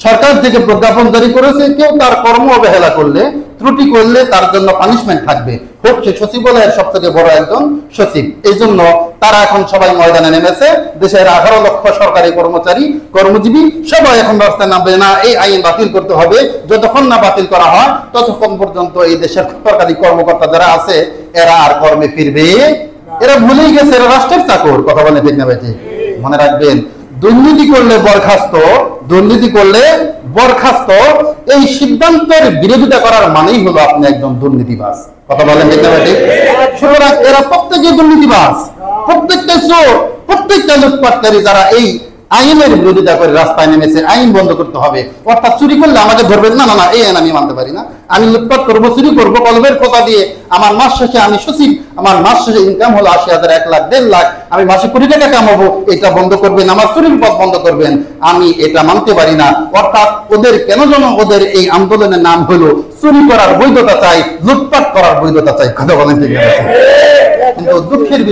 সরকার থেকে প্রজ্ঞাপন জারি করেছে, কেউ তার কর্ম অবহেলা করলে, ত্রুটি করলে তার জন্য পানিশমেন্ট থাকবে, হোক সে সচিবালয়ের সব থেকে বড় একজন সচিব। এই জন্য তারা এখন সবাই ময়দানে নেমেছে। দেশের 18 লক্ষ সরকারি কর্মচারী, কর্মজীবী সবাই এখন রাস্তায় নামবে, না এই আইন বাতিল করতে হবে। যতক্ষণ না বাতিল করা হয় ততক্ষণ পর্যন্ত এই দেশের সরকারি কর্মকর্তা যারা আছে এরা আর কর্মে ফিরবে। এরা ভুলেই গেছে এরা রাষ্ট্রের চাকর। কথা বলে ঠিক না ভাই? মনে রাখবেন, দুর্নীতি করলে বরখাস্ত, দুর্নীতি করলে বরখাস্ত, এই সিদ্ধান্তের বিরোধিতা করার মানেই হলো আপনি একজন দুর্নীতিবাজ। কথা বলেন ঠিক না ভাই? সুতরাং এরা প্রত্যেকে দুর্নীতিবাজ, প্রত্যেকটা চোর, প্রত্যেকটা লুটপাটকারী যারা এই আইনের বিরোধিতা করে রাস্তায় নেমেছে। আইন বন্ধ করতে হবে, অর্থাৎ চুরি করলে আমাকে ধরবেন না, না না এই আইন আমি মানতে পারি না। আমি লুটপাট করবো, চুরি করবো, কলবের কথা দিয়ে আমার মাস শেষে আমি সচিব, আমার মাস শেষে ইনকাম হলো 80,000, 1 লাখ, 1.5 লাখ, আমি মাসে কোটি টাকা কামাবো, এটা বন্ধ করবেন, আমার চুরির পথ বন্ধ করবেন, আমি এটা মানতে পারি না। অর্থাৎ ওদের কেন যেন ওদের এই আন্দোলনের নাম হলো চুরি করার বৈধতা চাই, লুটপাট করার বৈধতা চাই। কথা বলেন ঠিক আছে? কিন্তু দুঃখের